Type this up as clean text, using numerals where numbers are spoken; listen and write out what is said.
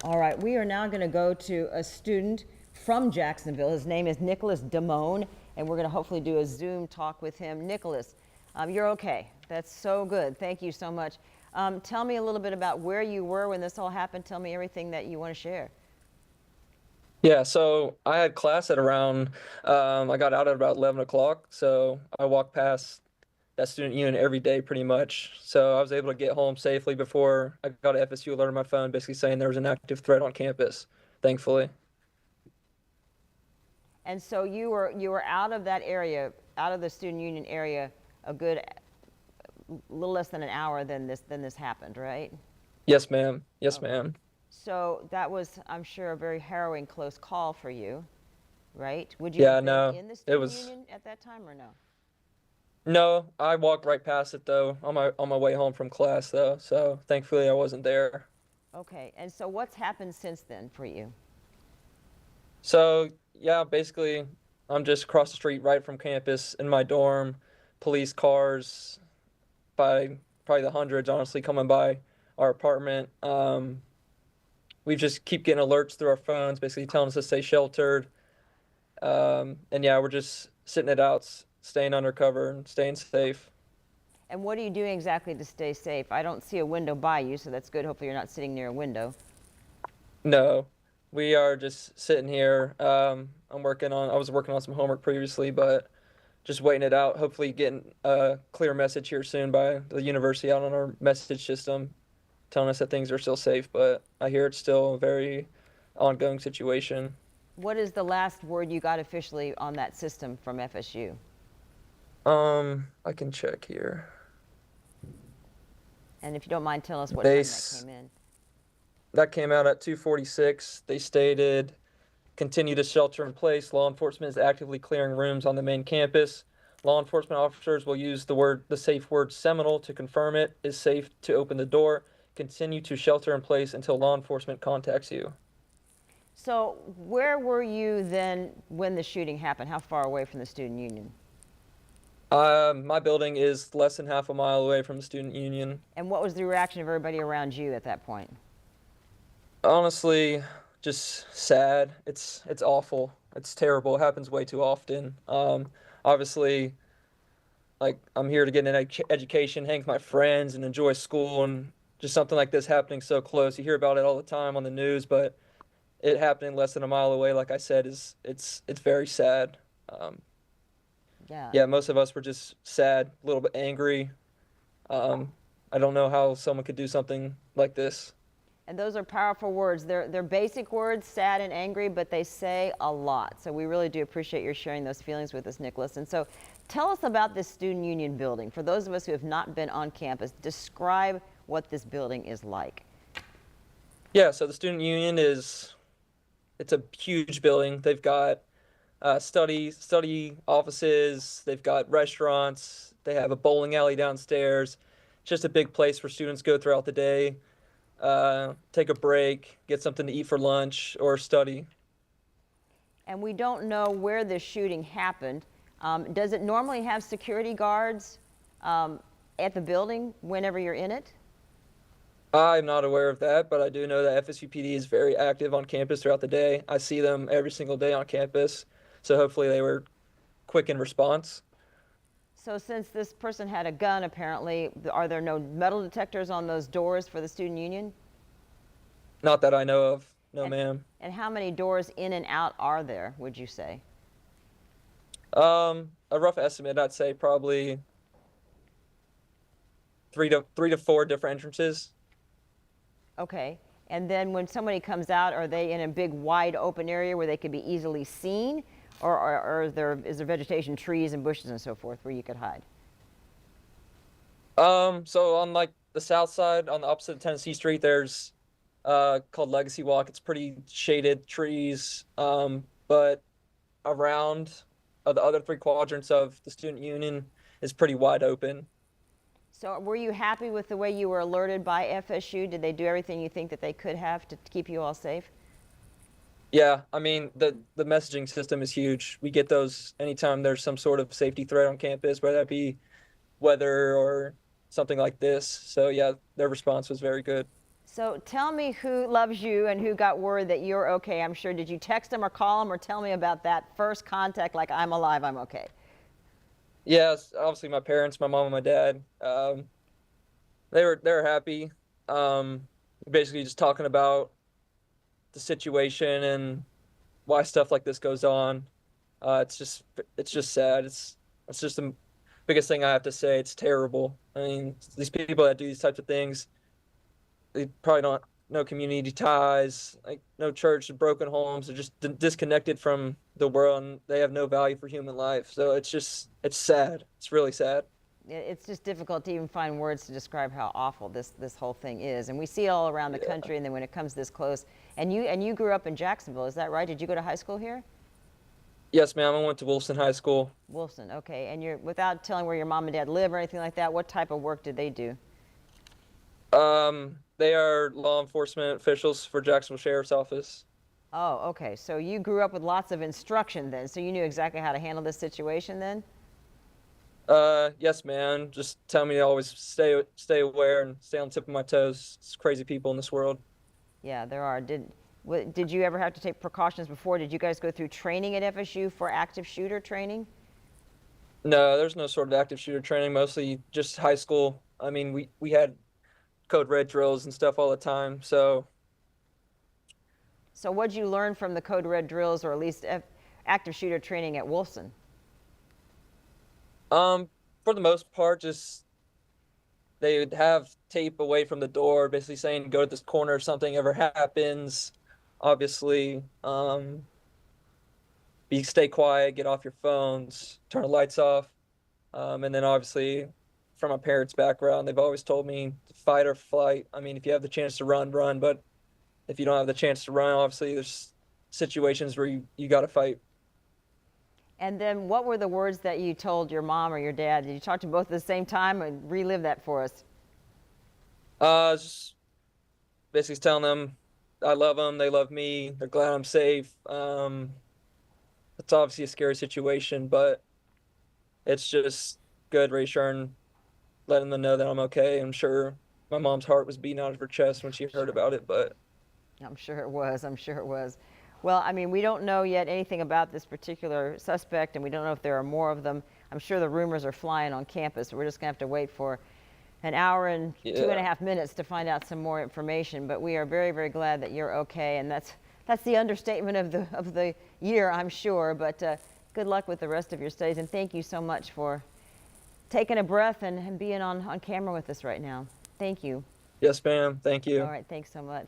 All right, we are now going to go to a student from Jacksonville. His name is Nicholas Damone, and we're going to hopefully do a Zoom talk with him. Nicholas, you're okay. That's so good. Thank you so much. Tell me a little bit about where you were when this all happened. Tell me everything that you want to share. Yeah, so I had class at around, I got out at about 11 o'clock. So I walked past that student union every day pretty much. So I was able to get home safely before I got an FSU alert on my phone basically saying there was an active threat on campus, thankfully. And so you were out of that area, out of the student union area, a good little less than an hour than this happened, right? Yes, ma'am. Yes, Okay. ma'am. So that was, I'm sure, a very harrowing close call for you, right? Would you Yeah, have been no, in the it student was, union at that time or no? no, I walked right past it though on my way home from class though. So thankfully I wasn't there. Okay, and so what's happened since then for you? So yeah, basically, I'm just across the street right from campus in my dorm. Police cars by probably the hundreds, honestly, coming by our apartment. We just keep getting alerts through our phones, basically telling us to stay sheltered. And yeah, we're just sitting it out, staying undercover and staying safe. And what are you doing exactly to stay safe? I don't see a window by you, so that's good. Hopefully you're not sitting near a window. No, we are just sitting here. I was working on some homework previously, but just waiting it out. Hopefully, getting a clear message here soon by the university out on our message system, telling us that things are still safe. But I hear it's still a very ongoing situation. What is the last word you got officially on that system from FSU? I can check here. And if you don't mind telling us what They time that s- came in. that came out at 2:46. They stated, continue to shelter in place. Law enforcement is actively clearing rooms on the main campus. Law enforcement officers will use the safe word Seminole to confirm it is safe to open the door. Continue to shelter in place until law enforcement contacts you. So where were you then when the shooting happened? How far away from the student union? My building is less than half a mile away from the student union. And what was the reaction of everybody around you at that point? Honestly, just sad. It's awful. It's terrible. It happens way too often. Obviously, like I'm here to get an education, hang with my friends, and enjoy school, and just something like this happening so close. You hear about it all the time on the news, but it happening less than a mile away, like I said, is it's very sad. Um, Yeah. yeah, most of us were just sad, a little bit angry. Um, I don't know how someone could do something like this. And those are powerful words. They're basic words, sad and angry, but they say a lot. So we really do appreciate your sharing those feelings with us, Nicholas. And so tell us about this student union building. For those of us who have not been on campus, describe what this building is like. Yeah, so the student union it's a huge building. They've got study offices. They've got restaurants. They have a bowling alley downstairs. It's just a big place where students go throughout the day, take a break, get something to eat for lunch, or study. And we don't know where this shooting happened. Does it normally have security guards at the building whenever you're in it? I'm not aware of that, but I do know that FSU PD is very active on campus throughout the day. I see them every single day on campus, so hopefully they were quick in response. So since this person had a gun, apparently, are there no metal detectors on those doors for the student union? Not that I know of. No, And, ma'am. and how many doors in and out are there, would you say? A rough estimate, I'd say probably three to four different entrances. Okay. And then when somebody comes out, are they in a big wide open area where they could be easily seen? Or is there vegetation, trees and bushes and so forth where you could hide? So on like the south side, on the opposite of Tennessee Street, there's called Legacy Walk. It's pretty shaded trees. But around the other three quadrants of the student union is pretty wide open. So were you happy with the way you were alerted by FSU? Did they do everything you think that they could have to keep you all safe? Yeah, I mean the messaging system is huge. We get those anytime there's some sort of safety threat on campus, whether that be weather or something like this. So yeah, their response was very good. So tell me who loves you and who got word that you're okay. I'm sure, did you text them or call them or tell me about that first contact, like I'm alive, I'm okay? Yes, obviously my parents, my mom and my dad. They were happy. Um, Basically just talking about the situation and why stuff like this goes on. It's just sad. It's just the biggest thing I have to say. It's terrible. I mean, these people that do these types of things, they probably don't no community ties, like no church, broken homes. They're just disconnected from the world, and they have no value for human life. So it's sad. It's really sad. It's just difficult to even find words to describe how awful this whole thing is. And we see it all around the Yeah. country, and then when it comes this close, and you grew up in Jacksonville, is that right? Did you go to high school here? Yes, ma'am. I went to Wilson High School. Wolfson, okay. And you're, without telling where your mom and dad live or anything like that, what type of work did they do? They are law enforcement officials for Jacksonville Sheriff's Office. Oh, okay. So you grew up with lots of instruction then, so you knew exactly how to handle this situation then? Yes, man. Just tell me to always stay aware and stay on the tip of my toes. It's crazy people in this world. Yeah, there are. Did you ever have to take precautions before? Did you guys go through training at FSU for active shooter training? No, there's no sort of active shooter training. Mostly just high school. I mean, we had code red drills and stuff all the time. So, So what'd you learn from the Code Red drills, or at least active shooter training at Wolfson? for the most part, just they would have tape away from the door, basically saying go to this corner if something ever happens. Obviously, be stay quiet, get off your phones, turn the lights off. And then obviously, from my parents' background, they've always told me fight or flight. I mean, if you have the chance to run, run. But if you don't have the chance to run, obviously there's situations where you got to fight. And then what were the words that you told your mom or your dad? Did you talk to both at the same time, and relive that for us? Just basically telling them I love them, they love me, they're glad I'm safe. It's obviously a scary situation, but it's just good reassuring, letting them know that I'm okay. I'm sure my mom's heart was beating out of her chest when she heard Sure. about it, but I'm sure it was. I'm sure it was. Well, I mean, we don't know yet anything about this particular suspect, and we don't know if there are more of them. I'm sure the rumors are flying on campus. We're just going to have to wait for an hour and two and yeah. a half minutes to find out some more information. But we are very, very glad that you're okay, and that's the understatement of the year, I'm sure. But good luck with the rest of your studies, and thank you so much for taking a breath and being on camera with us right now. Thank you. Yes, ma'am. Thank All you. right, thanks so much.